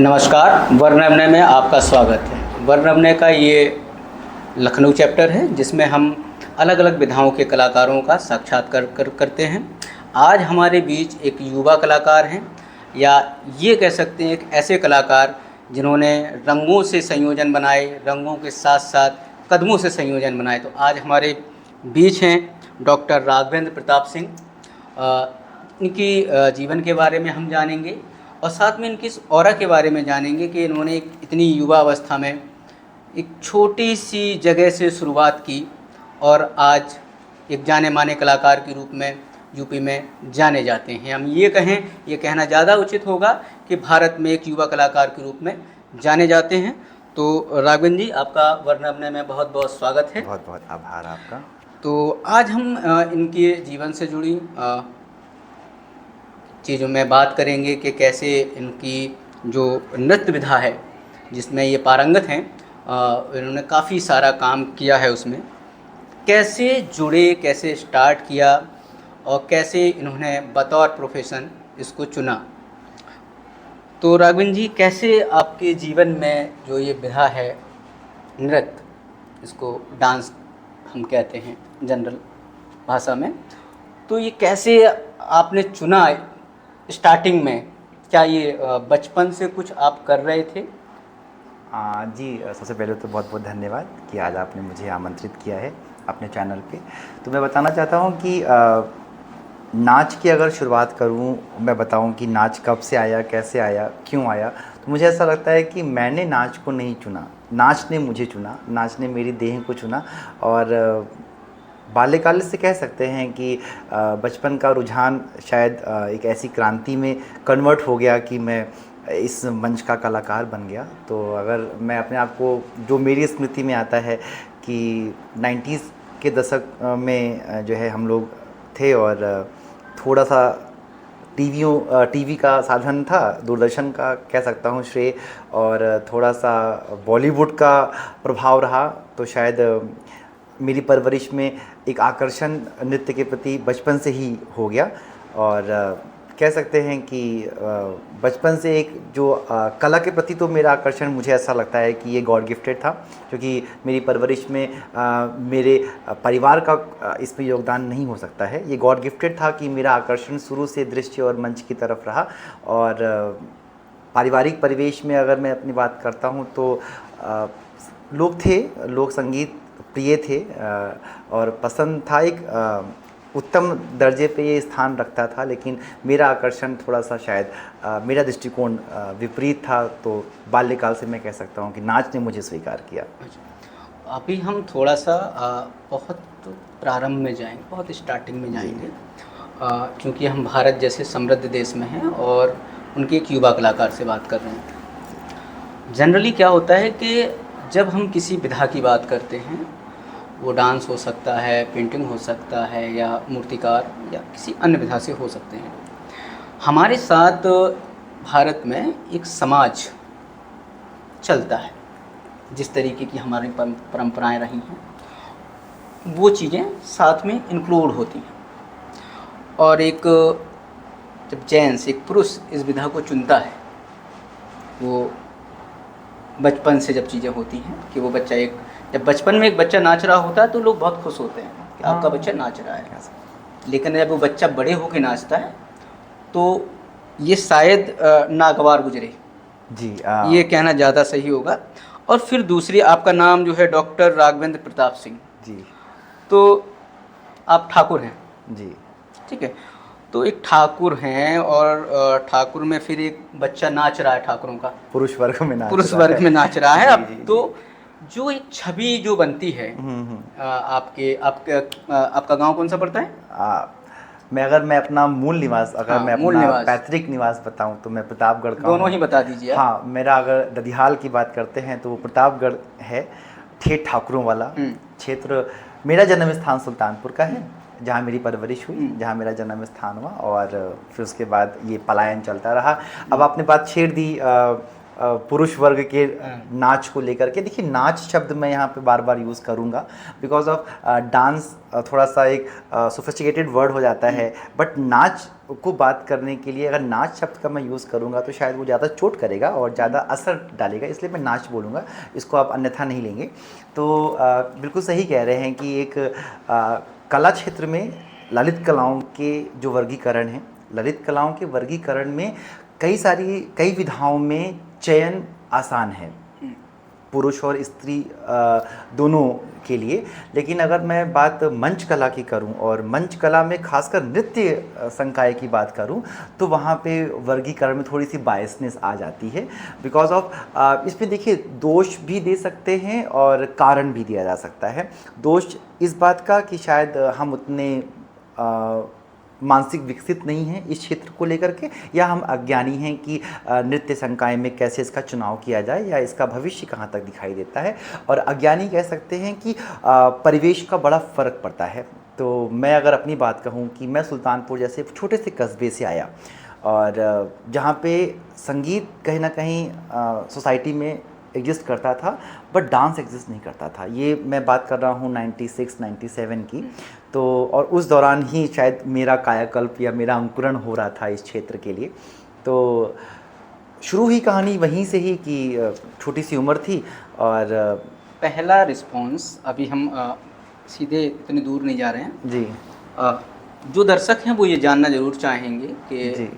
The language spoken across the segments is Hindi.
नमस्कार, वर्णमय में आपका स्वागत है। वर्णमय का ये लखनऊ चैप्टर है जिसमें हम अलग अलग विधाओं के कलाकारों का साक्षात्कार करते हैं। आज हमारे बीच एक युवा कलाकार हैं, या ये कह सकते हैं एक ऐसे कलाकार जिन्होंने रंगों से संयोजन बनाए, रंगों के साथ साथ कदमों से संयोजन बनाए। तो आज हमारे बीच हैं डॉक्टर राघवेंद्र प्रताप सिंह। इनकी जीवन के बारे में हम जानेंगे और साथ में इनकी इस ऑरा के बारे में जानेंगे कि इन्होंने एक इतनी युवा अवस्था में एक छोटी सी जगह से शुरुआत की और आज एक जाने माने कलाकार के रूप में यूपी में जाने जाते हैं। हम ये कहना ज़्यादा उचित होगा कि भारत में एक युवा कलाकार के रूप में जाने जाते हैं। तो राघवेंद्र जी, आपका वर्णमय में बहुत बहुत स्वागत है। बहुत बहुत आभार आपका। तो आज हम इनके जीवन से जुड़ी चीज़ों में बात करेंगे कि कैसे इनकी जो नृत्य विधा है जिसमें ये पारंगत हैं, इन्होंने काफ़ी सारा काम किया है, उसमें कैसे जुड़े, कैसे स्टार्ट किया और कैसे इन्होंने बतौर प्रोफेशन इसको चुना। तो राघवेंद्र जी, कैसे आपके जीवन में जो ये विधा है नृत्य, इसको डांस हम कहते हैं जनरल भाषा में, तो ये कैसे आपने चुना स्टार्टिंग में? क्या ये बचपन से कुछ आप कर रहे थे? जी, सबसे पहले तो बहुत बहुत धन्यवाद कि आज आपने मुझे आमंत्रित किया है अपने चैनल पे। तो मैं बताना चाहता हूँ कि नाच की अगर शुरुआत करूँ, मैं बताऊँ कि नाच कब से आया, कैसे आया, क्यों आया, तो मुझे ऐसा लगता है कि मैंने नाच को नहीं चुना, नाच ने मुझे चुना, नाच ने मेरी देह को चुना। और बाल्यकाल से कह सकते हैं कि बचपन का रुझान शायद एक ऐसी क्रांति में कन्वर्ट हो गया कि मैं इस मंच का कलाकार बन गया। तो अगर मैं अपने आप को, जो मेरी स्मृति में आता है कि 90s के दशक में जो है हम लोग थे और थोड़ा सा टीवी का साधन था, दूरदर्शन का कह सकता हूँ श्रेय, और थोड़ा सा बॉलीवुड का प्रभाव रहा। तो शायद मेरी परवरिश में एक आकर्षण नृत्य के प्रति बचपन से ही हो गया। और कह सकते हैं कि बचपन से एक जो कला के प्रति तो मेरा आकर्षण, मुझे ऐसा लगता है कि ये गॉड गिफ्टेड था, क्योंकि मेरी परवरिश में मेरे परिवार का इसमें योगदान नहीं हो सकता है। ये गॉड गिफ्टेड था कि मेरा आकर्षण शुरू से दृश्य और मंच की तरफ रहा। और पारिवारिक परिवेश में अगर मैं अपनी बात करता हूँ तो लोक संगीत प्रिय थे और पसंद था, एक उत्तम दर्जे पे ये स्थान रखता था। लेकिन मेरा आकर्षण थोड़ा सा शायद मेरा दृष्टिकोण विपरीत था। तो बाल्यकाल से मैं कह सकता हूँ कि नाच ने मुझे स्वीकार किया। अभी हम थोड़ा सा बहुत प्रारंभ में जाएंगे, बहुत स्टार्टिंग में जाएंगे, क्योंकि हम भारत जैसे समृद्ध देश में हैं और उनके एक युवा कलाकार से बात कर रहे हैं। जनरली क्या होता है कि जब हम किसी विधा की बात करते हैं, वो डांस हो सकता है, पेंटिंग हो सकता है, या मूर्तिकार, या किसी अन्य विधा से हो सकते हैं। हमारे साथ भारत में एक समाज चलता है, जिस तरीके की हमारी परंपराएं रही हैं वो चीज़ें साथ में इंक्लूड होती हैं। और एक जब जेंट्स, एक पुरुष इस विधा को चुनता है, वो बचपन से जब चीज़ें होती हैं कि वो बच्चा, जब बचपन में एक बच्चा नाच रहा होता है तो लोग बहुत खुश होते हैं कि आपका बच्चा नाच रहा है। लेकिन जब वो बच्चा बड़े होकर नाचता है तो ये शायद नागवार गुजरे जी, ये कहना ज़्यादा सही होगा। और फिर दूसरी, आपका नाम जो है डॉक्टर राघवेंद्र प्रताप सिंह जी, तो आप ठाकुर हैं जी, ठीक है। तो एक ठाकुर हैं और ठाकुर में फिर एक बच्चा नाच रहा है, ठाकुरों का पुरुष वर्ग में नाच रहा है। अब तो जो एक छवि जो बनती है, आपका गांव कौन सा पड़ता है? मैं अपना मूल निवास, अगर मैं अपना पैतृक निवास बताऊं तो मैं प्रतापगढ़ का दोनों ही बता दीजिए। हाँ, मेरा अगर ददिहाल की बात करते हैं तो वो प्रतापगढ़ है, ठेठ ठाकुरों वाला क्षेत्र। मेरा जन्म स्थान सुल्तानपुर का है, जहाँ मेरी परवरिश हुई, जहाँ मेरा जन्म स्थान हुआ, और फिर उसके बाद ये पलायन चलता रहा। अब आपने बात छेड़ दी पुरुष वर्ग के नाच को लेकर के। देखिए नाच शब्द मैं यहाँ पे बार बार यूज़ करूँगा बिकॉज ऑफ डांस थोड़ा सा एक सोफिस्टिकेटेड वर्ड हो जाता है, बट नाच को बात करने के लिए अगर नाच शब्द का मैं यूज़ करूँगा तो शायद वो ज़्यादा चोट करेगा और ज़्यादा असर डालेगा, इसलिए मैं नाच बोलूँगा, इसको आप अन्यथा नहीं लेंगे। तो बिल्कुल सही कह रहे हैं कि एक कला क्षेत्र में ललित कलाओं के जो वर्गीकरण हैं, ललित कलाओं के वर्गीकरण में कई विधाओं में चयन आसान है पुरुष और स्त्री दोनों के लिए। लेकिन अगर मैं बात मंच कला की करूं और मंच कला में खासकर नृत्य संकाय की बात करूं तो वहाँ पे वर्गीकरण में थोड़ी सी बायसनेस आ जाती है बिकॉज ऑफ इसमें देखिए दोष भी दे सकते हैं और कारण भी दिया जा सकता है। दोष इस बात का कि शायद हम उतने मानसिक विकसित नहीं हैं इस क्षेत्र को लेकर के, या हम अज्ञानी हैं कि नृत्य संकाय में कैसे इसका चुनाव किया जाए या इसका भविष्य कहाँ तक दिखाई देता है, और अज्ञानी कह सकते हैं कि परिवेश का बड़ा फ़र्क पड़ता है। तो मैं अगर अपनी बात कहूँ कि मैं सुल्तानपुर जैसे छोटे से कस्बे से आया और जहाँ पे संगीत कहीं ना कहीं सोसाइटी में एग्जिस्ट करता था बट डांस एग्जिस्ट नहीं करता था। ये मैं बात कर रहा हूँ 96-97 की। तो और उस दौरान ही शायद मेरा कायाकल्प या मेरा अंकुरण हो रहा था इस क्षेत्र के लिए। तो शुरू ही कहानी वहीं से ही कि छोटी सी उम्र थी और पहला रिस्पॉन्स अभी हम सीधे इतनी दूर नहीं जा रहे हैं जी। जो दर्शक हैं वो ये जानना ज़रूर चाहेंगे कि जी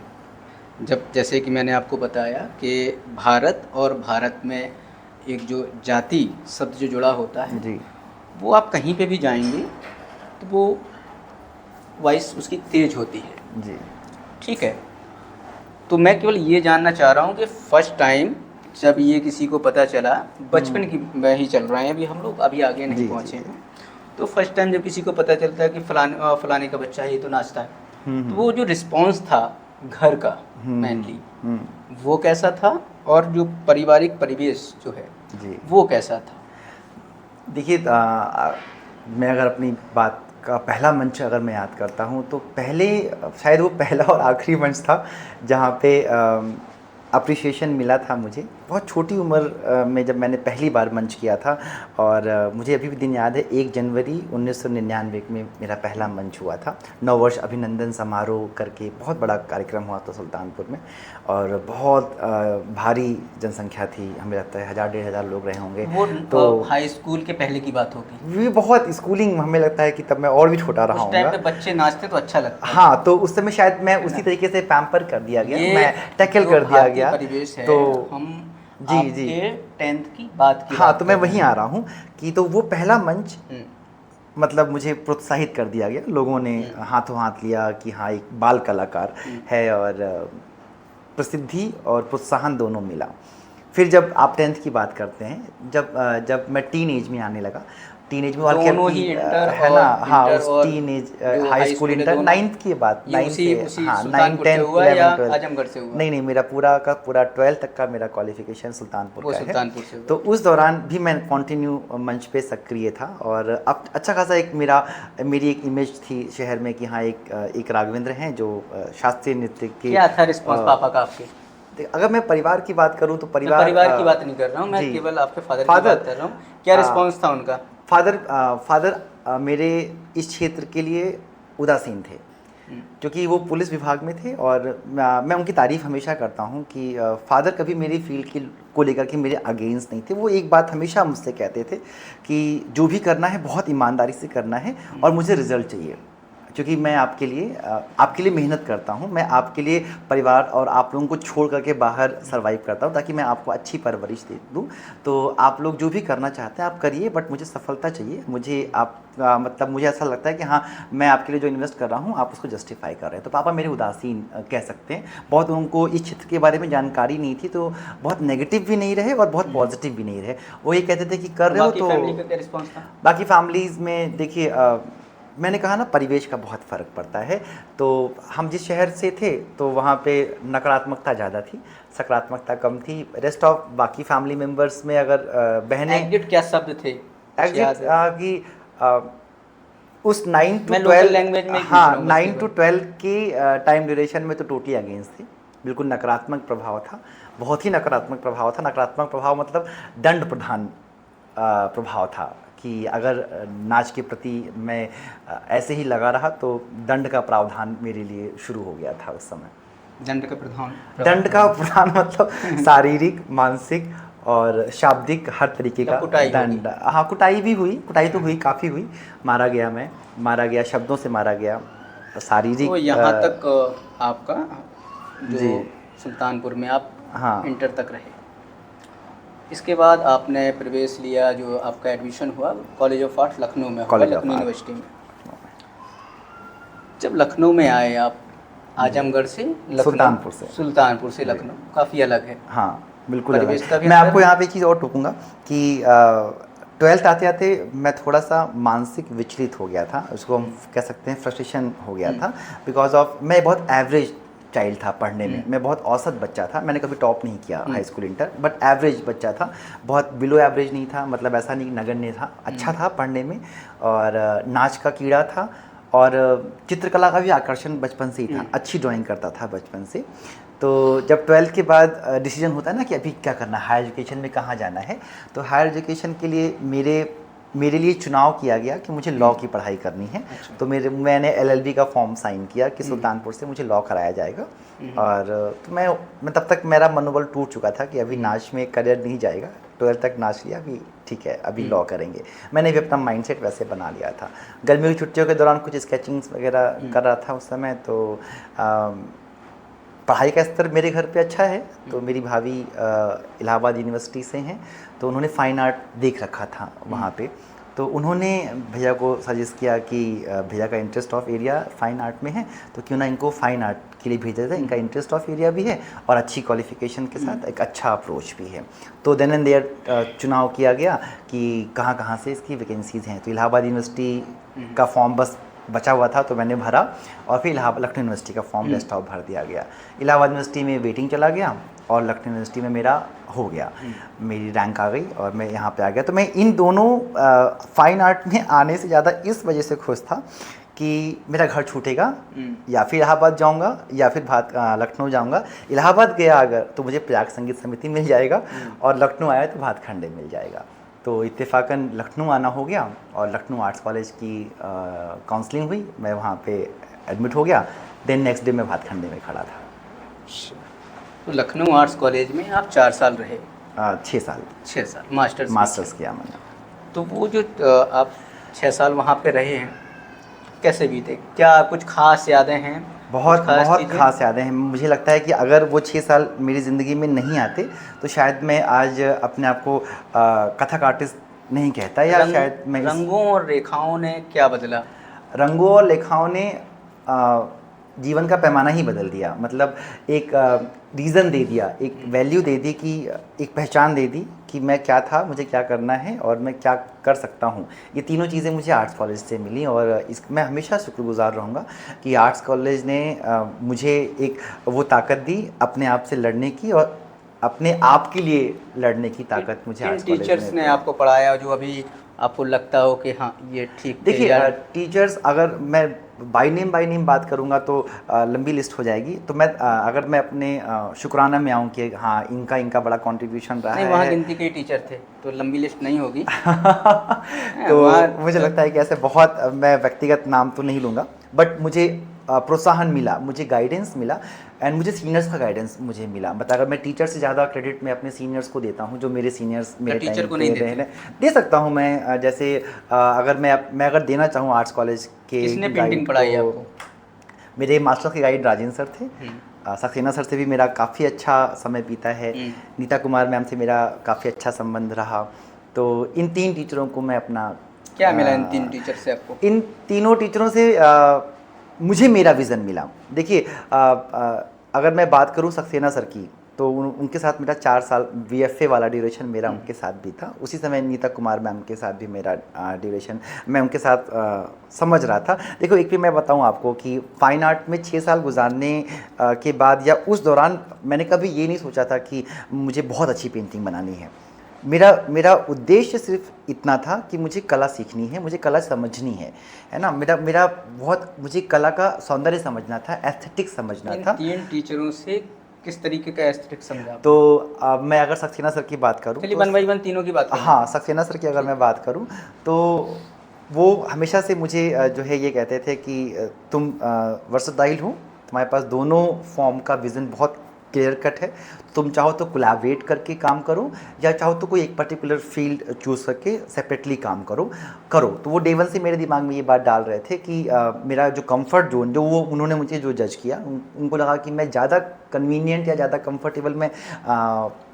जब जैसे कि मैंने आपको बताया कि भारत और भारत में एक जो जाति शब्द जो जुड़ा होता है जी वो आप कहीं पे भी जाएंगे तो वो वॉइस उसकी तेज होती है जी। ठीक है। तो मैं केवल ये जानना चाह रहा हूँ कि फर्स्ट टाइम जब ये किसी को पता चला, बचपन की में ही चल रहे हैं अभी हम लोग, अभी आगे नहीं पहुँचे हैं, तो फर्स्ट टाइम जब किसी को पता चलता है कि फलाने का बच्चा है ये तो नाचता है, तो वो जो रिस्पॉन्स था घर का मेनली वो कैसा था और जो पारिवारिक परिवेश जो है जी वो कैसा था? देखिए मैं अगर अपनी बात का पहला मंच अगर मैं याद करता हूँ तो पहले शायद वो पहला और आखिरी मंच था जहाँ पे अप्रिसिएशन मिला था मुझे। बहुत छोटी उम्र में जब मैंने पहली बार मंच किया था और मुझे अभी भी दिन याद है 1 जनवरी 1999 में मेरा पहला मंच हुआ था। 9 वर्ष अभिनंदन समारोह करके बहुत बड़ा कार्यक्रम हुआ था सुल्तानपुर में और बहुत भारी जनसंख्या थी, हमें लगता है 1000-1500 लोग रहे होंगे। वो तो हाई स्कूल के पहले की बात होगी। ये बहुत स्कूलिंग, हमें लगता है कि तब मैं और भी छोटा रहा उस टाइम हूँ। पे बच्चे नाचते तो अच्छा लगता है। हाँ, तो उस समय शायद मैं उसी तरीके से पैम्पर कर दिया गया, मैं टैकल कर दिया गया। परिवेश है, तो हम जी आपके 10th की बात की हाँ, तो मैं वहीं आ रहा हूँ कि तो वो पहला मंच हम्म। मतलब मुझे प्रोत्साहित कर दिया गया, लोगों ने हाथों हाथ लिया कि हाँ एक बाल कलाकार है और प्रसिद्धि और प्रोत्साहन दोनों मिला। फिर जब आप 10th की बात करते हैं, जब मैं टीन एज में आने लगा, टीन एज में दोनों ही इंटर है ना, हाँ इंटर उस teen age high school inter 9th की बात, 9th से हाँ 9, 10, 11, 12 आजमगढ़ से हुआ? नहीं, मेरा पूरा का पूरा 12 तक का मेरा क्वालिफिकेशन सुल्तानपुर का है। सुल्तानपुर से हुआ। तो उस दौरान भी मैं कंटिन्यू मंच पे सक्रिय था और अब अच्छा खासा एक मेरी एक इमेज थी शहर में कि हाँ एक राघवेंद्र हैं जो शास्त्रीय नृत्य के। क्या था रिस्पॉन्स पापा का आपके? अगर मैं परिवार की बात करूं तो मैं परिवार की बात नहीं कर रहा हूँ, मैं केवल आपके फादर की बात कर रहा हूँ। क्या रिस्पॉन्स था उनका? फादर मेरे इस क्षेत्र के लिए उदासीन थे क्योंकि वो पुलिस विभाग में थे और मैं उनकी तारीफ़ हमेशा करता हूँ कि फादर कभी मेरी फील्ड को लेकर के मेरे अगेंस्ट नहीं थे। वो एक बात हमेशा मुझसे कहते थे कि जो भी करना है बहुत ईमानदारी से करना है और मुझे रिजल्ट चाहिए, क्योंकि मैं आपके लिए मेहनत करता हूँ, मैं आपके लिए परिवार और आप लोगों को छोड़ करके बाहर सर्वाइव करता हूँ ताकि मैं आपको अच्छी परवरिश दे दूँ। तो आप लोग जो भी करना चाहते हैं आप करिए, बट मुझे सफलता चाहिए, मुझे मतलब मुझे ऐसा लगता है कि हाँ मैं आपके लिए जो इन्वेस्ट कर रहा हूँ आप उसको जस्टिफाई कर रहे हैं। तो पापा मेरे उदासीन कह सकते हैं, बहुत उनको इस क्षेत्र के बारे में जानकारी नहीं थी, तो बहुत नेगेटिव भी नहीं रहे और बहुत पॉजिटिव भी नहीं रहे। वो ये कहते थे कि कर रहे हो। तो फैमिली का क्या रिस्पॉन्स था? बाकी फैमिलीज़ में देखिए मैंने कहा ना परिवेश का बहुत फ़र्क पड़ता है। तो हम जिस शहर से थे तो वहाँ पे नकारात्मकता ज़्यादा थी, सकारात्मकता कम थी। रेस्ट ऑफ बाकी फैमिली मेम्बर्स में अगर बहनें एग्जिट क्या शब्द थे? एग्जिट कि उस 9 to 12 लोकल लैंग्वेज में हाँ 9 to 12 की टाइम ड्यूरेशन में तो टोटली अगेंस्ट थी। बिल्कुल नकारात्मक प्रभाव था, बहुत ही नकारात्मक प्रभाव था। नकारात्मक प्रभाव मतलब दंड प्रधान प्रभाव था कि अगर नाच के प्रति मैं ऐसे ही लगा रहा तो दंड का प्रावधान मेरे लिए शुरू हो गया था उस समय। दंड का प्रधान दंड का प्रधान मतलब शारीरिक, मानसिक और शाब्दिक हर तरीके का कुटाई दंड। हाँ, कुटाई भी हुई, कुटाई तो हुई, काफ़ी हुई। मारा गया, मैं मारा गया, शब्दों से मारा गया, शारीरिक। तो यहाँ तक आपका जो जी। सुल्तानपुर में आप हाँ। इंटर तक रहे। इसके बाद आपने प्रवेश लिया, जो आपका एडमिशन हुआ कॉलेज ऑफ आर्ट्स लखनऊ में हुआ, college of Lucknow art. University में। जब लखनऊ में आए आप, आजमगढ़ से लखनऊ, सुल्तानपुर से जी। लखनऊ काफ़ी अलग है। हाँ, बिल्कुल अलग। परिवेश का भी मैं अंतर आपको है। यहाँ पे एक चीज़ और टोकूंगा कि 12th आते आते मैं थोड़ा सा मानसिक विचलित हो गया था, उसको हम कह सकते हैं फ्रस्ट्रेशन हो गया था, बिकॉज ऑफ मैं बहुत एवरेज चाइल्ड था पढ़ने में, मैं बहुत औसत बच्चा था। मैंने कभी टॉप नहीं किया high school inter, but average बच्चा था, बहुत बिलो एवरेज नहीं था, मतलब ऐसा नहीं नगण्य था, अच्छा था पढ़ने में, और नाच का कीड़ा था, और चित्रकला का भी आकर्षण बचपन से ही था, अच्छी ड्राइंग करता था बचपन से। तो जब 12th के बाद डिसीजन होता है ना कि अभी क्या करना है, हायर एजुकेशन में कहाँ जाना है, तो हायर एजुकेशन के लिए मेरे लिए चुनाव किया गया कि मुझे लॉ की पढ़ाई करनी है। अच्छा। तो मैंने LLB का फॉर्म साइन किया कि सुल्तानपुर से मुझे लॉ कराया जाएगा, और तो मैं तब तक मेरा मनोबल टूट चुका था कि अभी नाच में करियर नहीं जाएगा, 12th तक नाच लिया, अभी ठीक है, अभी लॉ करेंगे। मैंने भी अपना माइंडसेट वैसे बना लिया था। गर्मियों की छुट्टियों के दौरान कुछ स्केचिंग्स वगैरह कर रहा था उस समय, तो पढ़ाई का स्तर मेरे घर पे अच्छा है, तो मेरी भाभी इलाहाबाद यूनिवर्सिटी से हैं, तो उन्होंने फ़ाइन आर्ट देख रखा था वहाँ पे, तो उन्होंने भैया को सजेस्ट किया कि भैया का interest of area fine art में है, तो क्यों ना इनको फ़ाइन आर्ट के लिए भेजा जाए, इनका इंटरेस्ट ऑफ एरिया भी है और अच्छी क्वालिफिकेशन के साथ एक अच्छा अप्रोच भी है। तो देन एंड देयर चुनाव किया गया कि कहाँ कहाँ से इसकी वैकेंसीज़ हैं, तो इलाहाबाद यूनिवर्सिटी का फॉर्म बस बचा हुआ था, तो मैंने भरा, और फिर लखनऊ यूनिवर्सिटी का फॉर्म लिस्ट आउट भर दिया गया। इलाहाबाद यूनिवर्सिटी में वेटिंग चला गया, और लखनऊ यूनिवर्सिटी में मेरा हो गया, मेरी रैंक आ गई और मैं यहाँ पे आ गया। तो मैं इन दोनों फ़ाइन आर्ट में आने से ज़्यादा इस वजह से खुश था कि मेरा घर छूटेगा, या फिर इलाहाबाद जाऊँगा या फिर लखनऊ जाऊँगा। इलाहाबाद गया अगर तो मुझे प्रयाग संगीत समिति मिल जाएगा, और लखनऊ आया तो भातखंडे मिल जाएगा। तो इत्तेफाकन लखनऊ आना हो गया, और लखनऊ आर्ट्स कॉलेज की काउंसलिंग हुई, मैं वहाँ पे एडमिट हो गया। देन नेक्स्ट डे मैं भातखंडे में खड़ा था। तो लखनऊ आर्ट्स कॉलेज में आप 4 साल रहे? 6 साल। 6 साल मास्टर्स किया मैंने। तो वो जो आप 6 साल वहाँ पे रहे हैं, कैसे बीते? क्या कुछ खास यादें हैं? बहुत खास यादें हैं। मुझे लगता है कि अगर वो 6 साल मेरी ज़िंदगी में नहीं आते तो शायद मैं आज अपने आप को कथक आर्टिस्ट नहीं कहता, या शायद मैं रंगों और रेखाओं ने क्या बदला? रंगों और रेखाओं ने जीवन का पैमाना ही बदल दिया। मतलब एक रीज़न दे दिया, एक वैल्यू दे दी, कि एक पहचान दे दी कि मैं क्या था, मुझे क्या करना है और मैं क्या कर सकता हूँ। ये तीनों चीज़ें मुझे आर्ट्स कॉलेज से मिली, और मैं हमेशा शुक्रगुजार रहूँगा कि आर्ट्स कॉलेज ने मुझे एक वो ताकत दी अपने आप से लड़ने की, और अपने आप के लिए लड़ने की ताकत मुझे आर्ट्स कॉलेज टीचर्स ने आपको पढ़ाया जो अभी आपको लगता हो कि हाँ ये ठीक? देखिए, टीचर्स अगर मैं बाय नेम बात करूंगा तो लंबी लिस्ट हो जाएगी। तो मैं अगर मैं अपने शुक्राना में आऊँ कि हाँ इनका बड़ा कंट्रीब्यूशन रहा है। वहाँ गिनती के टीचर थे तो लंबी लिस्ट नहीं होगी। तो मुझे लगता है कि ऐसे बहुत, मैं व्यक्तिगत नाम तो नहीं लूँगा, बट मुझे प्रोत्साहन मिला, मुझे गाइडेंस मिला, एंड मुझे सीनियर्स का गाइडेंस मुझे मिला। मतलब अगर मैं टीचर से ज़्यादा क्रेडिट मैं अपने सीनियर्स को देता हूँ, जो मेरे सीनियर्स मेरे टीचर को नहीं दे सकता हूँ मैं। जैसे अगर मैं अगर देना चाहूँ आर्ट्स कॉलेज के, किसने पेंटिंग पढ़ाई आपको? मेरे मास्टर्स के गाइड राजेंद्र सर थे। सक्सेना सर से भी मेरा काफ़ी अच्छा समय बीता है। नीता कुमार मैम से मेरा काफ़ी अच्छा संबंध रहा। तो इन 3 टीचरों को मैं अपना, क्या मिला इन 3 टीचर से आपको? इन तीनों टीचरों से मुझे मेरा विज़न मिला। देखिए, अगर मैं बात करूं सक्सेना सर की, तो उनके साथ मेरा 4 साल VFA वाला ड्यूरेशन मेरा उनके साथ भी था। उसी समय नीता कुमार मैम के साथ भी मेरा ड्यूरेशन मैं उनके साथ समझ रहा था। देखो, एक भी मैं बताऊं आपको कि फ़ाइन आर्ट में 6 साल गुजारने के बाद या उस दौरान मैंने कभी ये नहीं सोचा था कि मुझे बहुत अच्छी पेंटिंग बनानी है। मेरा उद्देश्य सिर्फ इतना था कि मुझे कला सीखनी है, मुझे कला समझनी है ना। मुझे कला का सौंदर्य समझना था, एस्थेटिक समझना था। 3 टीचरों से किस तरीके का एस्थेटिक समझा आपने? तो मैं अगर सक्सेना सर की बात करूँ चलिए तो 1 बाई 1 तीनों की बात करें। हाँ, सक्सेना सर की अगर मैं बात करूँ तो वो हमेशा से मुझे जो है ये कहते थे कि तुम वर्सटाइल हो, तुम्हारे पास दोनों फॉर्म का विज़न बहुत क्लियर कट है, तुम चाहो तो कोलैबोरेट करके काम करो या चाहो तो कोई एक पर्टिकुलर फील्ड चूज़ करके सेपरेटली काम करो करो। तो वो डे वन से मेरे दिमाग में ये बात डाल रहे थे कि मेरा जो कंफर्ट जोन जो वो उन्होंने मुझे जो जज किया उनको लगा कि मैं ज़्यादा कन्वीनियंट या ज़्यादा कंफर्टेबल मैं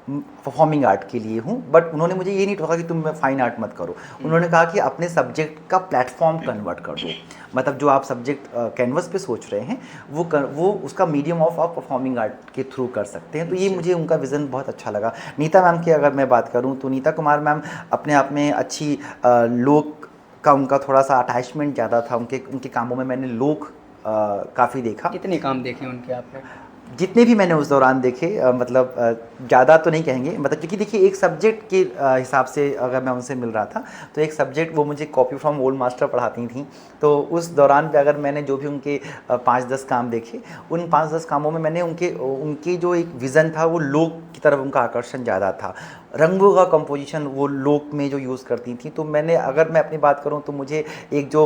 परफॉर्मिंग आर्ट के लिए हूँ, बट उन्होंने मुझे ये नहीं कहा कि तुम फाइन आर्ट मत करो। उन्होंने कहा कि अपने सब्जेक्ट का प्लेटफॉर्म कन्वर्ट कर दो, मतलब जो आप सब्जेक्ट कैनवस पे सोच रहे हैं वो उसका मीडियम ऑफ आप परफॉर्मिंग आर्ट के थ्रू कर सकते हैं। तो ये मुझे उनका विज़न बहुत अच्छा लगा। नीता मैम की अगर मैं बात करूँ तो नीता कुमार मैम अपने आप में अच्छी लोग का उनका थोड़ा सा अटैचमेंट ज़्यादा था, उनके उनके कामों में मैंने लोग काफ़ी देखा। कितने काम देखे उनके आपने? जितने भी मैंने उस दौरान देखे मतलब ज़्यादा तो नहीं कहेंगे, मतलब क्योंकि देखिए एक सब्जेक्ट के हिसाब से अगर मैं उनसे मिल रहा था तो एक सब्जेक्ट वो मुझे कॉपी फ्रॉम ओल्ड मास्टर पढ़ाती थी, तो उस दौरान पे अगर मैंने जो भी उनके 5-10 काम देखे, उन 5-10 कामों में मैंने उनके जो एक विज़न था वो लोक की तरफ उनका आकर्षण ज़्यादा था। रंगों का कंपोजिशन वो लोक में जो यूज़ करती थी, तो मैंने अगर मैं अपनी बात करूँ तो मुझे एक जो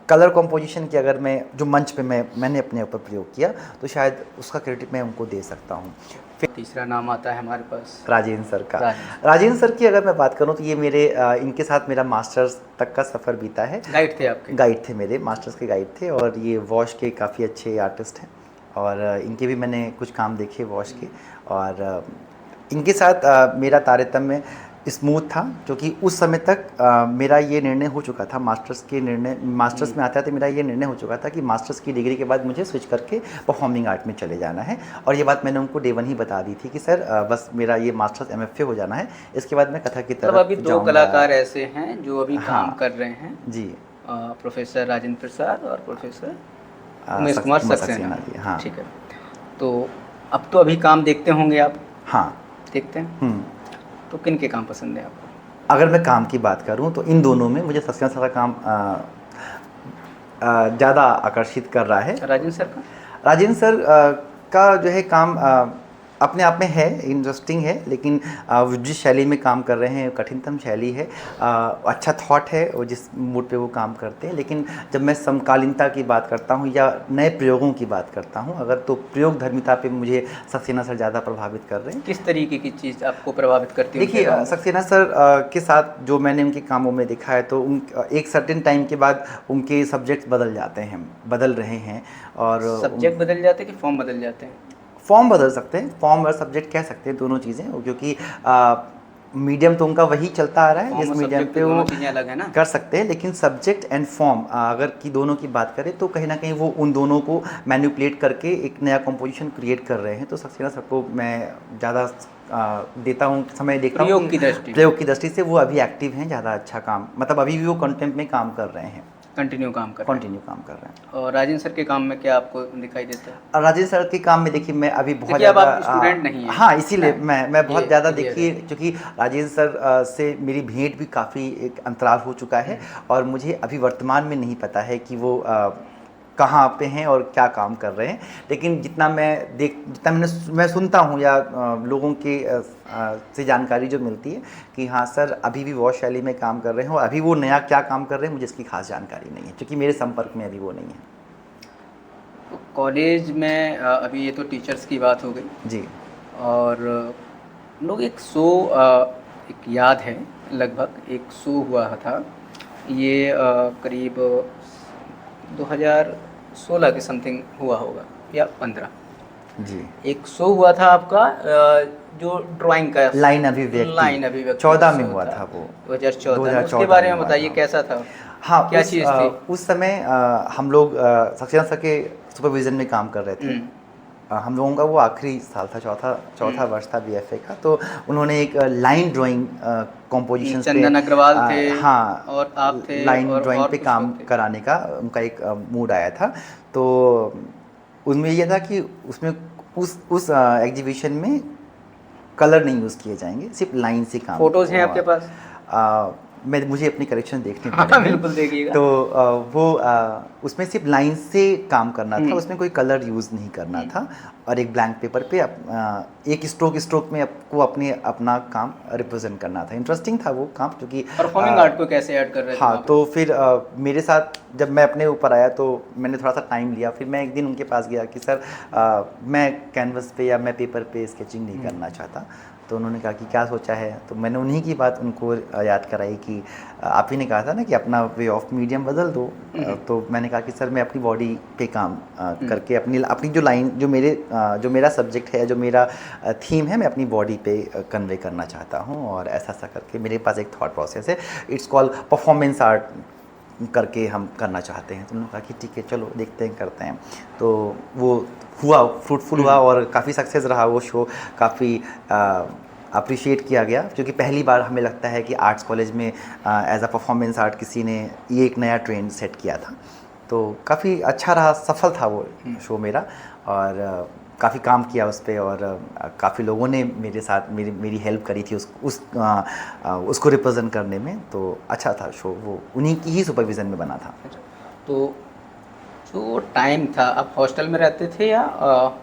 कलर कंपोजिशन की अगर मैं जो मंच पे मैंने अपने ऊपर प्रयोग किया तो शायद उसका क्रेडिट मैं उनको दे सकता हूँ। फिर तीसरा नाम आता है हमारे पास राजेंद्र सर का। राजेंद्र। राजेंद्र सर की अगर मैं बात करूँ तो ये मेरे इनके साथ मेरा मास्टर्स तक का सफ़र बीता है। गाइड थे आपके? गाइड थे, मेरे मास्टर्स के गाइड थे, और ये वॉश के काफ़ी अच्छे आर्टिस्ट हैं और इनके भी मैंने कुछ काम देखे वॉश के, और इनके साथ मेरा तारतम्य स्मूथ था क्योंकि उस समय तक मेरा ये निर्णय हो चुका था, मास्टर्स में आते आते मेरा ये निर्णय हो चुका था कि मास्टर्स की डिग्री के बाद मुझे स्विच करके परफॉर्मिंग आर्ट में चले जाना है। और ये बात मैंने उनको डे वन ही बता दी थी कि सर बस मेरा ये मास्टर्स MFA हो जाना है, इसके बाद मैं कथक की तरफ मतलब अभी 2 जाऊंगा। कलाकार ऐसे हैं जो अभी हाँ, काम कर रहे हैं जी, प्रोफेसर राजेंद्र प्रसाद और प्रोफेसर उमेश उमेश कुमार कुमार सक्सेना जी, हाँ। ठीक है। तो अब तो अभी काम देखते होंगे आप? हाँ। देखते हैं? तो किन के काम पसंद है आपको? अगर मैं काम की बात करूं तो इन दोनों में मुझे सक्सेना सर का काम ज़्यादा आकर्षित कर रहा है। राजेंद्र सर का? राजेंद्र सर का जो है काम अपने आप में है इंटरेस्टिंग है, लेकिन वो जिस शैली में काम कर रहे हैं कठिनतम शैली है। अच्छा थॉट है वो जिस मूड पे वो काम करते हैं, लेकिन जब मैं समकालीनता की बात करता हूँ या नए प्रयोगों की बात करता हूँ अगर, तो प्रयोग धर्मिता पे मुझे सक्सेना सर ज़्यादा प्रभावित कर रहे हैं। किस तरीके की चीज़ आपको प्रभावित करती है? देखिए सक्सेना सर के साथ जो मैंने उनके कामों में देखा है तो एक सर्टेन टाइम के बाद उनके सब्जेक्ट्स बदल जाते हैं, बदल रहे हैं। और सब्जेक्ट बदल जाते हैं कि फॉर्म बदल जाते हैं? फॉर्म बदल सकते हैं, फॉर्म और सब्जेक्ट कह सकते हैं, दोनों चीज़ें, क्योंकि मीडियम तो उनका वही चलता आ रहा है जिस मीडियम पे वो चीज़ें अलग है ना कर सकते हैं, लेकिन सब्जेक्ट एंड फॉर्म अगर की दोनों की बात करें तो कहीं ना कहीं वो उन दोनों को मैनिपुलेट करके एक नया कंपोजिशन क्रिएट कर रहे हैं। तो सक्सेना सर को मैं ज़्यादा देता हूँ, समय देखता हूँ प्रयोग की दृष्टि से वो अभी एक्टिव हैं, ज़्यादा अच्छा काम, मतलब अभी भी वो कंटेंट में काम कर रहे हैं, कंटिन्यू काम कर रहे हैं। और राजेंद्र सर के काम में क्या आपको दिखाई देता है? राजेंद्र सर के काम में देखिए मैं अभी बहुत ज़्यादा आप स्टूडेंट नहीं हैं। हाँ, इसीलिए मैं बहुत ज़्यादा क्लियर देखिए क्योंकि राजेंद्र सर से मेरी भेंट भी काफ़ी एक अंतराल हो चुका है और मुझे अभी वर्तमान में नहीं पता है कि वो कहाँ पे हैं और क्या काम कर रहे हैं, लेकिन जितना मैं सुनता हूँ या लोगों के से जानकारी जो मिलती है कि हाँ सर अभी भी वॉश शैली में काम कर रहे हैं, और अभी वो नया क्या काम कर रहे हैं मुझे इसकी खास जानकारी नहीं है क्योंकि मेरे संपर्क में अभी वो नहीं है। तो कॉलेज में अभी ये तो टीचर्स की बात हो गई जी, और हम लोग एक शो एक याद है, लगभग एक शो हुआ था ये करीब 2016 के समथिंग हुआ होगा या 15 जी, एक शो हुआ था आपका जो ड्राइंग का लाइन अभिव्यक्ति 14 में हुआ था वो, 2014 उसके बारे में बताइए कैसा था? हाँ, क्या चीज़ थी? उस समय हम लोग सक्सेना सर के सुपरविजन में काम कर रहे थे। हम लोगों का वो आखिरी साल था, चौथा वर्ष था BFA का, तो उन्होंने एक लाइन ड्राइंग कॉम्पोजिशन पे चंदन अग्रवाल थे हाँ, और आप थे, लाइन और ड्राइंग पे काम कराने का उनका एक मूड आया था। तो उनमें यह था कि उसमें उस एग्जीबिशन में कलर नहीं यूज़ किए जाएंगे, सिर्फ लाइन से काम। फोटोज़ हैं आपके पास? मुझे अपनी करेक्शन देखनी हाँ पड़ेगी। बिल्कुल देखिएगा। तो उसमें सिर्फ लाइन से काम करना था, उसमें कोई कलर यूज़ नहीं करना था, और एक ब्लैंक पेपर पे एक स्ट्रोक में आपको अपना काम रिप्रेजेंट करना था। इंटरेस्टिंग था वो काम, क्योंकि परफॉर्मिंग आर्ट को कैसे ऐड कर रहे थे हाँ, वहाँ पे? तो फिर मेरे साथ जब मैं अपने ऊपर आया तो मैंने थोड़ा सा टाइम लिया। फिर मैं एक दिन उनके पास गया कि सर मैं कैनवस पे या मैं पेपर पे स्केचिंग नहीं करना चाहता। तो उन्होंने कहा कि क्या सोचा है, तो मैंने उन्हीं की बात उनको याद कराई कि आप ही ने कहा था ना कि अपना वे ऑफ मीडियम बदल दो। तो मैंने कहा कि सर मैं अपनी बॉडी पे काम करके अपनी जो लाइन जो मेरा सब्जेक्ट है, जो मेरा थीम है, मैं अपनी बॉडी पे कन्वे करना चाहता हूँ, और ऐसा करके मेरे पास एक थॉट प्रोसेस है, इट्स कॉल्ड परफॉर्मेंस आर्ट करके हम करना चाहते हैं। तो उन्होंने कहा कि ठीक है चलो देखते हैं, करते हैं। तो वो हुआ, फ्रूटफुल हुआ, और काफ़ी सक्सेस रहा वो शो। काफ़ी अप्रिशिएट किया गया, क्योंकि पहली बार हमें लगता है कि आर्ट्स कॉलेज में एज अ परफॉर्मेंस आर्ट किसी ने ये एक नया ट्रेंड सेट किया था। तो काफ़ी अच्छा रहा, सफल था वो शो मेरा, और काफ़ी काम किया उस पर, और काफ़ी लोगों ने मेरे साथ मेरी हेल्प करी थी उसको रिप्रेजेंट करने में। तो अच्छा था शो, वो उन्हीं की ही सुपरविज़न में बना था। तो जो टाइम था, आप हॉस्टल में रहते थे या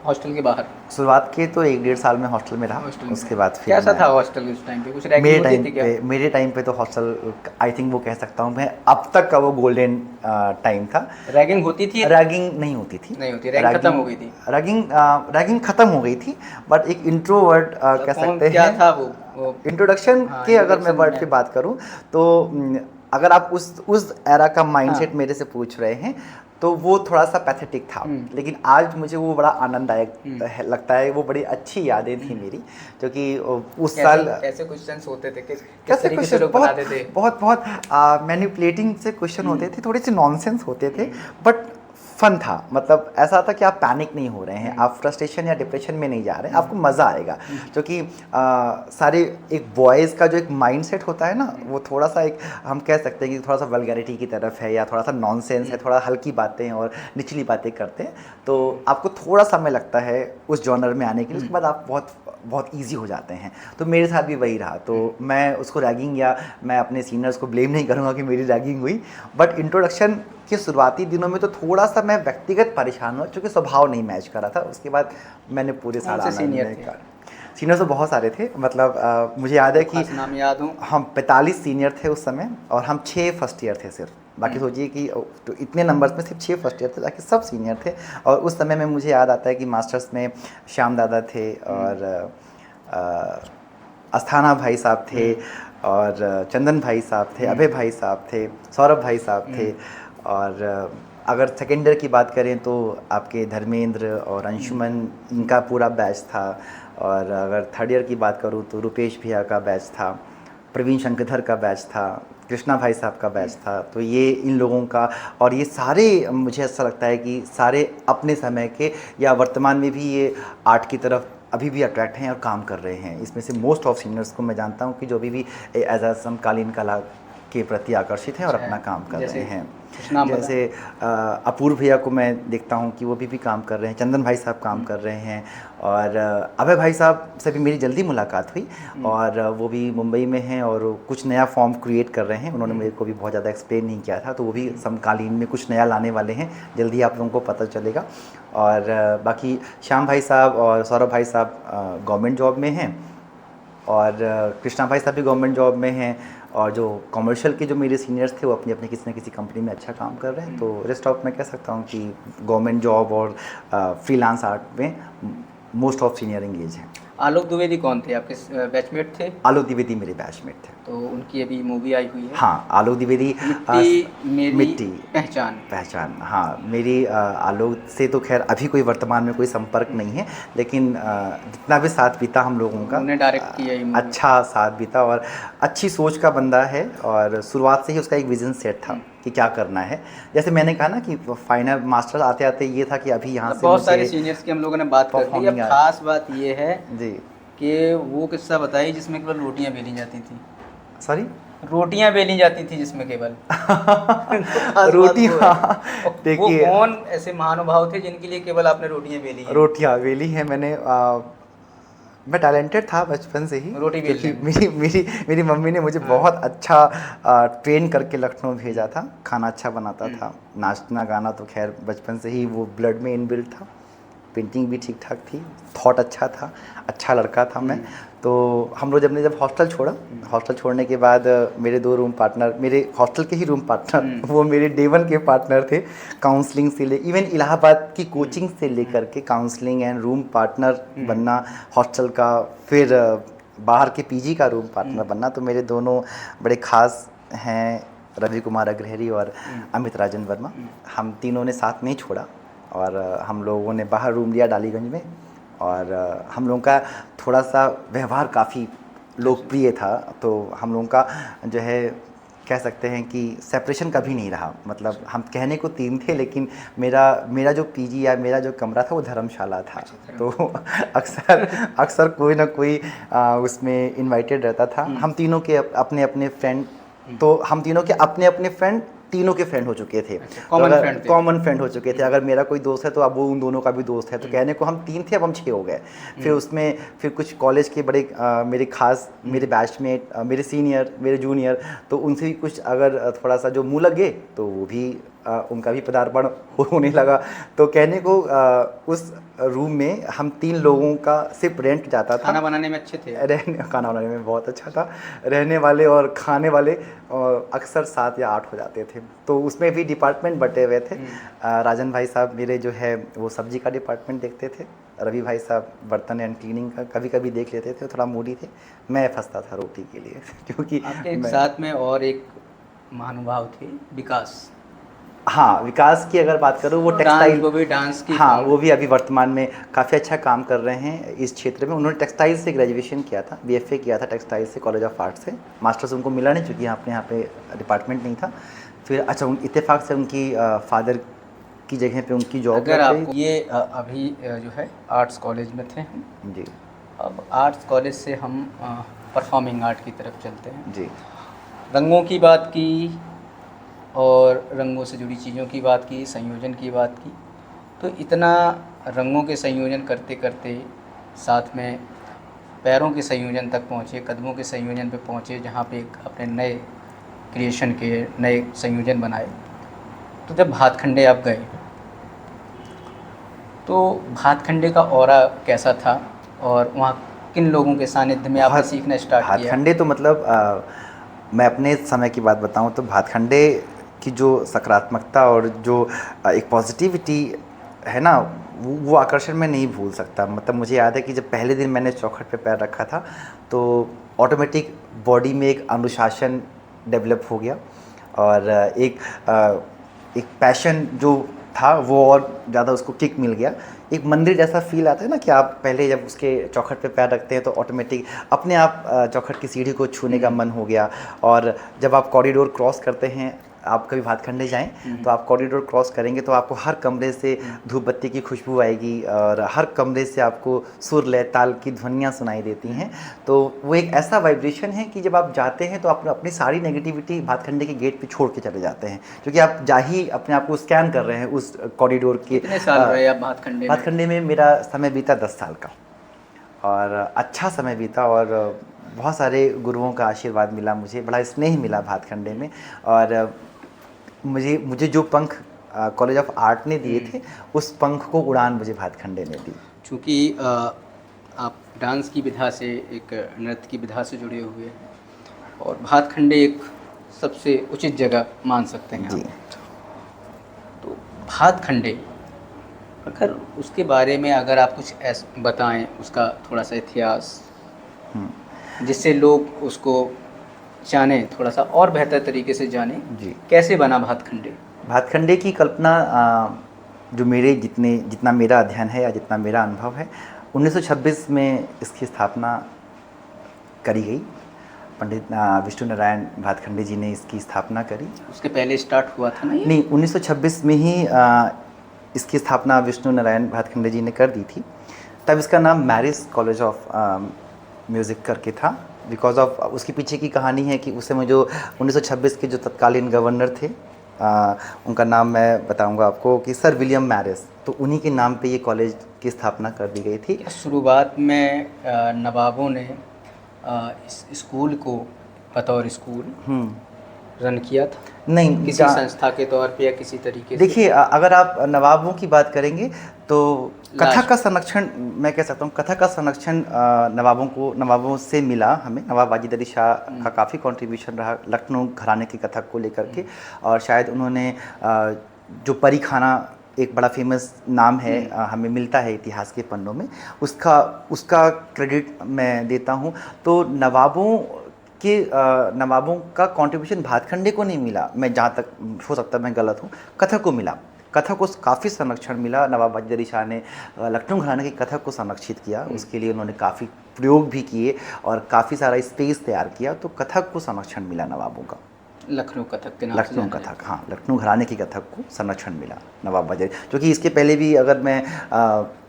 हॉस्टल के बाहर? शुरुआत के तो 1-1.5 साल में हॉस्टल में रहा, हॉस्टल में उसके बाद फिर कैसा मैं था हॉस्टल उस टाइम पे? कुछ रैगिंग होती थी क्या? मेरे टाइम पे तो हॉस्टल, आई थिंक वो कह सकता हूँ मैं, अब तक का वो गोल्डन टाइम था। रैगिंग होती थी? रैगिंग नहीं होती थी। नहीं होती, रैगिंग खत्म हो गई थी। रैगिंग खत्म हो गई थी, बट एक इंट्रोवर्ट कह सकते क्या हैं। था वो? इंट्रोडक्शन हाँ, के अगर मैं introduction वर्ड में। पे बात करूं तो अगर आप उस एरा का माइंडसेट हाँ। मेरे से पूछ रहे हैं, तो वो थोड़ा सा पैथेटिक था। लेकिन आज मुझे वो बड़ा आनंददायक लगता है। वो बड़ी अच्छी यादें थी मेरी, क्योंकि उस साल कैसे क्वेश्चंस होते थे, किस कैसे तरीके से क्वेश्चन, लोग बनाते थे? बहुत मैनिपुलेटिंग से क्वेश्चन होते थे, थोड़े से नॉनसेंस होते थे, बट फन था। मतलब ऐसा था कि आप पैनिक नहीं हो रहे हैं, आप फ्रस्ट्रेशन या डिप्रेशन में नहीं जा रहे हैं, आपको मज़ा आएगा। क्योंकि सारे एक बॉयज़ का जो एक माइंडसेट होता है ना, वो थोड़ा सा एक हम कह सकते हैं कि थोड़ा सा वल्गैरिटी की तरफ है, या थोड़ा सा नॉनसेंस है, थोड़ा हल्की बातें और निचली बातें करते हैं। तो आपको थोड़ा समय लगता है उस जॉनर में आने के लिए, उसके बाद आप बहुत ईजी हो जाते हैं। तो मेरे साथ भी वही रहा। तो मैं उसको रैगिंग, या मैं अपने सीनियर्स को ब्लेम नहीं करूँगा कि मेरी रैगिंग हुई, बट इंट्रोडक्शन के शुरुआती दिनों में तो थोड़ा सा मैं व्यक्तिगत परेशान हुआ, क्योंकि स्वभाव नहीं मैच कर रहा था। उसके बाद मैंने पूरे साल कौन से सीनियर थे? सीनियर तो बहुत सारे थे। मतलब मुझे याद है कि खास नाम याद हो? हम 45 सीनियर थे उस समय, और हम 6 फर्स्ट ईयर थे सिर्फ। बाकी सोचिए कि तो इतने नंबर्स में सिर्फ 6 फर्स्ट ईयर थे, बाकी सब सीनियर थे। और उस समय में मुझे याद आता है कि मास्टर्स में श्याम दादा थे, और अस्थाना भाई साहब थे, और चंदन भाई साहब थे, अभय भाई साहब थे, सौरभ भाई साहब थे। और अगर सेकेंड ईयर की बात करें तो आपके धर्मेंद्र और अंशुमन, इनका पूरा बैच था। और अगर थर्ड ईयर की बात करूँ तो रुपेश भैया का बैच था, प्रवीण शंकरधर का बैच था, कृष्णा भाई साहब का बैच था। तो ये इन लोगों का, और ये सारे, मुझे ऐसा लगता है कि सारे अपने समय के या वर्तमान में भी ये आर्ट की तरफ अभी भी अट्रैक्ट हैं और काम कर रहे हैं। इसमें से मोस्ट ऑफ सीनियर्स को मैं जानता हूँ कि जो अभी भी एज अ समकालीन कला के प्रति आकर्षित हैं और अपना काम कर रहे हैं। जैसे अपूर्व भैया को मैं देखता हूँ कि वो भी काम कर रहे हैं, चंदन भाई साहब काम कर रहे हैं, और अभय भाई साहब से भी मेरी जल्दी मुलाकात हुई, और वो भी मुंबई में हैं और कुछ नया फॉर्म क्रिएट कर रहे हैं। उन्होंने मेरे को भी बहुत ज़्यादा एक्सप्लेन नहीं किया था, तो वो भी समकालीन में कुछ नया लाने वाले हैं, जल्दी आप लोगों को पता चलेगा। और बाकी श्याम भाई साहब और सौरभ भाई साहब गवर्नमेंट जॉब में हैं, और कृष्णा भाई साहब भी गवर्नमेंट जॉब में हैं, और जो कमर्शियल के जो मेरे सीनियर्स थे वो अपनी अपनी किसी न किसी कंपनी में अच्छा काम कर रहे हैं। तो रेस्ट ऑफ मैं कह सकता हूँ कि गवर्नमेंट जॉब और फ्रीलांस आर्ट में मोस्ट ऑफ सीनियर एंगेज हैं। आलोक द्विवेदी कौन थे? आपके बैचमेट थे? आलोक द्विवेदी मेरे बैचमेट थे। तो उनकी अभी मूवी आई हुई है। हाँ, आलोक द्विवेदी, मिट्टी पहचान। हाँ, मेरी आलोक से तो खैर अभी कोई वर्तमान में कोई संपर्क नहीं है, लेकिन जितना भी साथ बीता हम लोगों का, उन्होंने डायरेक्ट किया ही अच्छा साथ बीता, और अच्छी सोच का बंदा है। और शुरुआत से ही उसका एक विजन सेट था कि क्या करना है। जैसे मैंने कहा ना कि फाइनल मास्टर्स आते आते ये था कि अभी यहाँ से बहुत सारे सीनियर्स की हम लोगों ने बात कर ली। अब खास बात ये है जी कि वो किस्सा बताइए जिसमें केवल रोटियां बेली जाती थी। सॉरी, रोटियां बेली जाती थी जिसमें केवल रोटियां। देखिए, वो कौन ऐसे महानुभाव थे जिनके लिए केवल आपने रोटियां बेली हैं? रोटियां बेली हैं मैंने। मैं टैलेंटेड था बचपन से ही, रोटी बेल क्योंकि लेंगे। मेरी मम्मी ने मुझे बहुत अच्छा ट्रेन करके लखनऊ भेजा था। खाना अच्छा बनाता था, नाचना गाना तो खैर बचपन से ही वो ब्लड में इनबिल्ट था। पेंटिंग भी ठीक ठाक थी, थॉट अच्छा था, अच्छा लड़का था मैं। तो हम लोग जब हॉस्टल छोड़ा, हॉस्टल छोड़ने के बाद मेरे 2 रूम पार्टनर, मेरे हॉस्टल के ही रूम पार्टनर वो मेरे डे 1 के पार्टनर थे। काउंसलिंग से ले इवन इलाहाबाद की कोचिंग से लेकर के काउंसलिंग एंड रूम पार्टनर बनना हॉस्टल का, फिर बाहर के पीजी का रूम पार्टनर बनना, तो मेरे दोनों बड़े ख़ास हैं, रवि कुमार अग्रहरी और अमित राजन वर्मा। हम तीनों ने साथ में ही छोड़ा और हम लोगों ने बाहर रूम लिया डालीगंज में। और हम लोगों का थोड़ा सा व्यवहार काफ़ी लोकप्रिय था, तो हम लोगों का जो है कह सकते हैं कि सेपरेशन कभी नहीं रहा। मतलब हम कहने को 3 थे, लेकिन मेरा जो पीजी या मेरा जो कमरा था वो धर्मशाला था। तो अक्सर कोई ना कोई उसमें इनवाइटेड रहता था। हम तीनों के अपने अपने फ्रेंड, तो हम तीनों के अपने अपने फ्रेंड तीनों के फ्रेंड हो चुके थे। कॉमन फ्रेंड हो चुके थे। अगर मेरा कोई दोस्त है तो अब वो उन दोनों का भी दोस्त है। तो कहने को हम 3 थे, अब हम 6 हो गए। फिर उसमें फिर कुछ कॉलेज के बड़े मेरे खास, मेरे बैचमेट, मेरे सीनियर, मेरे जूनियर, तो उनसे भी कुछ अगर थोड़ा सा जो मुँह लगे तो वो भी उनका भी पदार्पण होने लगा। तो कहने को उस रूम में हम 3 लोगों का सिर्फ रेंट जाता था। खाना बनाने में अच्छे थे? खाना बनाने में बहुत अच्छा था। रहने वाले और खाने वाले अक्सर 7 या 8 हो जाते थे। तो उसमें भी डिपार्टमेंट बटे हुए थे। राजन भाई साहब मेरे जो है वो सब्जी का डिपार्टमेंट देखते थे, रवि भाई साहब बर्तन एंड क्लीनिंग का कभी कभी देख लेते थे, थोड़ा मूडी थे। मैं फंसता था रोटी के लिए क्योंकि आपके साथ में और एक महानुभाव थे, विकास। हाँ, विकास की अगर बात करूँ, वो टेक्सटाइल, वो भी डांस की, हाँ वो भी अभी वर्तमान में काफ़ी अच्छा काम कर रहे हैं इस क्षेत्र में। उन्होंने टेक्सटाइल से ग्रेजुएशन किया था, बीएफए किया था टेक्सटाइल से, कॉलेज ऑफ आर्ट से। मास्टर्स उनको मिला नहीं, चूँकि यहाँ पे डिपार्टमेंट नहीं था। फिर अच्छा इत्तेफाक से उनकी फादर की जगह पे उनकी जॉब अगर लग आपको गई। ये अभी जो है आर्ट्स कॉलेज में थे हम, जी अब आर्ट्स कॉलेज से हम परफॉर्मिंग आर्ट की तरफ चलते हैं। जी रंगों की बात की और रंगों से जुड़ी चीज़ों की बात की, संयोजन की बात की, तो इतना रंगों के संयोजन करते करते साथ में पैरों के संयोजन तक पहुँचे, कदमों के संयोजन पे पहुँचे, जहाँ पे एक अपने नए क्रिएशन के नए संयोजन बनाए। तो जब भातखंडे आप गए तो भातखंडे का ऑरा कैसा था और वहाँ किन लोगों के सानिध्य में आपने सीखना स्टार्ट किया? भातखंडे तो मतलब मैं अपने समय की बात बताऊं तो भातखंडे की जो सकारात्मकता और जो एक पॉजिटिविटी है ना, वो आकर्षण मैं नहीं भूल सकता। मतलब मुझे याद है कि जब पहले दिन मैंने चौखट पे पैर रखा था तो ऑटोमेटिक बॉडी में एक अनुशासन डेवलप हो गया और एक पैशन जो था वो और ज़्यादा उसको किक मिल गया। एक मंदिर जैसा फील आता है ना कि आप पहले जब उसके चौखट पे पैर रखते हैं तो ऑटोमेटिक अपने आप चौखट की सीढ़ी को छूने का मन हो गया। और जब आप कॉरिडोर क्रॉस करते हैं, आप कभी भातखंडे जाएं तो आप कॉरिडोर क्रॉस करेंगे तो आपको हर कमरे से धूप बत्ती की खुशबू आएगी और हर कमरे से आपको सुर लय ताल की ध्वनियाँ सुनाई देती हैं। तो वो एक ऐसा वाइब्रेशन है कि जब आप जाते हैं तो आप अपनी सारी नेगेटिविटी भातखंडे के गेट पे छोड़ के चले जाते हैं, क्योंकि आप जा ही अपने आप को स्कैन कर रहे हैं उस कॉरिडोर के। कितने साल रहे आप भातखंडे में? भातखंडे में मेरा समय बीता 10 साल का और अच्छा समय बीता और बहुत सारे गुरुओं का आशीर्वाद मिला, मुझे बड़ा स्नेह मिला भातखंडे में। और मुझे जो पंख कॉलेज ऑफ आर्ट ने दिए थे उस पंख को उड़ान मुझे भातखंडे ने दी। चूँकि आप डांस की विधा से, एक नृत्य की विधा से जुड़े हुए हैं और भातखंडे एक सबसे उचित जगह मान सकते हैं जी। आप। तो भातखंडे, अगर उसके बारे में अगर आप कुछ ऐसा बताएं, उसका थोड़ा सा इतिहास, जिससे लोग उसको जाने, थोड़ा सा और बेहतर तरीके से जाने, जी। कैसे बना भातखंडे? भातखंडे की कल्पना जो जितना मेरा अध्ययन है या जितना मेरा अनुभव है, 1926 में इसकी स्थापना करी गई। पंडित विष्णु नारायण भातखंडे जी ने इसकी स्थापना करी। उसके पहले स्टार्ट हुआ था ना ये? नहीं, 1926 में ही इसकी स्थापना विष्णु नारायण भातखंडे जी ने कर दी थी। तब इसका नाम मैरिज कॉलेज ऑफ म्यूज़िक करके था। बिकॉज ऑफ उसके पीछे की कहानी है कि उस समय जो 1926 के जो तत्कालीन गवर्नर थे उनका नाम मैं बताऊंगा आपको कि सर विलियम मैरिस, तो उन्हीं के नाम पे ये कॉलेज की स्थापना कर दी गई थी। शुरुआत में नवाबों ने इस स्कूल को बतौर स्कूल रन किया था, नहीं, किसी संस्था के तौर पे या किसी तरीके से? देखिए, अगर आप नवाबों की बात करेंगे तो कथक का लास्ट संरक्षण, मैं कह सकता हूँ कथक का संरक्षण नवाबों से मिला हमें। नवाब वाजिद अली शाह का काफ़ी कंट्रीब्यूशन रहा लखनऊ घराने के कथक को लेकर के, और शायद उन्होंने जो परी खाना एक बड़ा फेमस नाम है हमें मिलता है इतिहास के पन्नों में, उसका क्रेडिट मैं देता हूँ। तो नवाबों का कंट्रीब्यूशन भातखंडे को नहीं मिला, मैं जहाँ तक हो सकता है मैं गलत हूँ, कथक को मिला। कथक को काफ़ी संरक्षण मिला। नवाब वाजिद अली शाह ने लखनऊ घराने के कथक को संरक्षित किया, उसके लिए उन्होंने काफ़ी प्रयोग भी किए और काफ़ी सारा स्पेस तैयार किया, तो कथक को संरक्षण मिला नवाबों का। लखनऊ कथक के नाम से लखनऊ जाना कथक, हाँ, लखनऊ घराने की कथक को संरक्षण मिला नवाब वाजिद, क्योंकि इसके पहले भी अगर मैं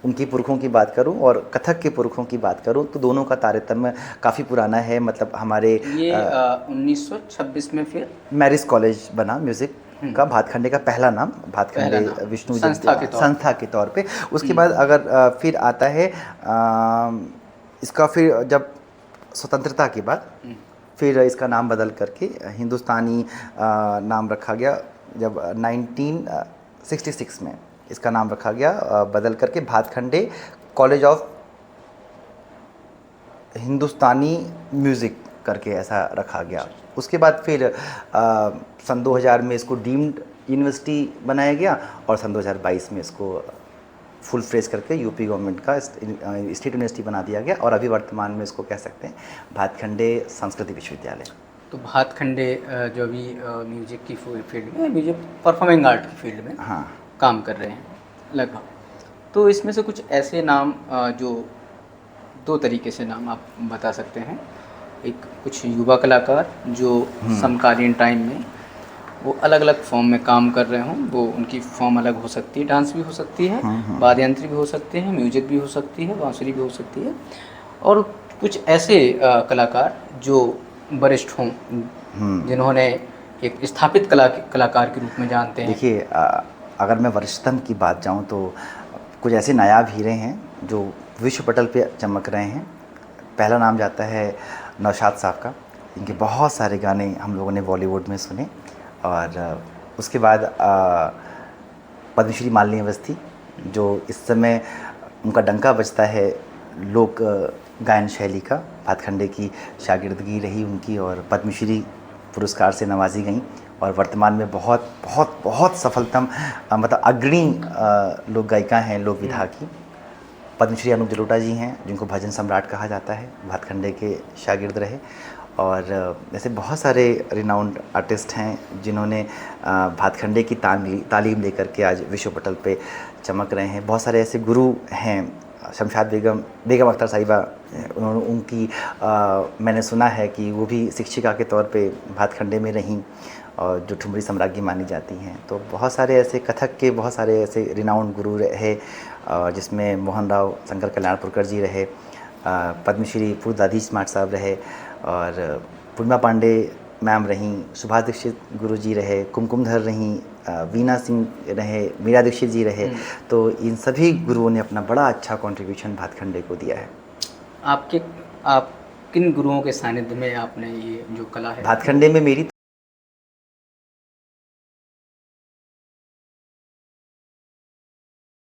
उनकी पुरखों की बात करूं और कथक के पुरखों की बात करूं तो दोनों का तारतम्य काफ़ी पुराना है। मतलब हमारे ये 1926 में फिर मैरिस कॉलेज बना म्यूज़िक का, भातखंडे का पहला नाम, भातखंडे पहला नाम, विष्णु संस्था के तौर पे। उसके बाद अगर फिर आता है इसका, फिर जब स्वतंत्रता के बाद फिर इसका नाम बदल करके हिंदुस्तानी नाम रखा गया। जब 1966 में इसका नाम रखा गया बदल करके Bhatkhande college of Hindustani music करके ऐसा रखा गया। उसके बाद फिर सन 2000 में इसको डीम्ड यूनिवर्सिटी बनाया गया और सन 2022 में इसको फुल फ्रेज करके यूपी गवर्नमेंट का स्टेट यूनिवर्सिटी बना दिया गया, और अभी वर्तमान में इसको कह सकते हैं भातखंडे संस्कृति विश्वविद्यालय। तो भातखंडे जो भी म्यूजिक की फील्ड में, म्यूजिक परफॉर्मिंग आर्ट की फील्ड में हाँ, काम कर रहे हैं लगभग। तो इसमें से कुछ ऐसे नाम जो दो तरीके से नाम आप बता सकते हैं। एक कुछ युवा कलाकार जो समकालीन टाइम में वो अलग अलग फॉर्म में काम कर रहे हों, वो उनकी फॉर्म अलग हो सकती है, डांस भी हो सकती है, वाद्य यंत्र भी हो सकते हैं, म्यूजिक भी हो सकती है, बांसुरी भी हो सकती है, और कुछ ऐसे कलाकार जो वरिष्ठ हों, जिन्होंने एक स्थापित कलाकार के रूप में जानते हैं। देखिए, अगर मैं वरिष्ठतम की बात जाऊं तो कुछ ऐसे नायाब हीरे हैं जो विश्व पटल पे चमक रहे हैं। पहला नाम जाता है नौशाद साहब का, इनके बहुत सारे गाने हम लोगों ने बॉलीवुड में सुने। और उसके बाद पद्मश्री मालिनी अवस्थी, जो इस समय उनका डंका बजता है लोक गायन शैली का, भातखंडे की शागिर्दगी रही उनकी और पद्मश्री पुरस्कार से नवाजी गई, और वर्तमान में बहुत बहुत बहुत सफलतम मतलब अग्रणी लोक गायिका हैं लोक विधा की। पद्मश्री अनूप जलोटा जी हैं, जिनको भजन सम्राट कहा जाता है, भातखंडे के शागिर्द रहे। और ऐसे बहुत सारे रिनाउंड आर्टिस्ट हैं जिन्होंने भातखंडे की तालीम लेकर के आज विश्व पटल पे चमक रहे हैं। बहुत सारे ऐसे गुरु हैं, शमशाद बेगम अख्तर साहिबा, उनकी मैंने सुना है कि वो भी शिक्षिका के तौर पे भातखंडे में रहीं और जो ठुमरी सम्राज्ञी मानी जाती हैं। तो बहुत सारे ऐसे कथक के बहुत सारे ऐसे रिनाउंड गुरु रहे, जिसमें मोहन राव शंकर कल्याणपुरकर जी रहे, पद्मश्री पूर्व दादी स्मार्ट साहब रहे, और पूर्णिमा पांडे मैम रहीं, सुभाष दीक्षित गुरु जी रहे, कुमकुमधर रहीं, वीना सिंह रहे, मीरा दीक्षित जी रहे। तो इन सभी गुरुओं ने अपना बड़ा अच्छा कंट्रीब्यूशन भातखंडे को दिया है। आप किन गुरुओं के सानिध्य में आपने ये जो कला है? भातखंडे में मेरी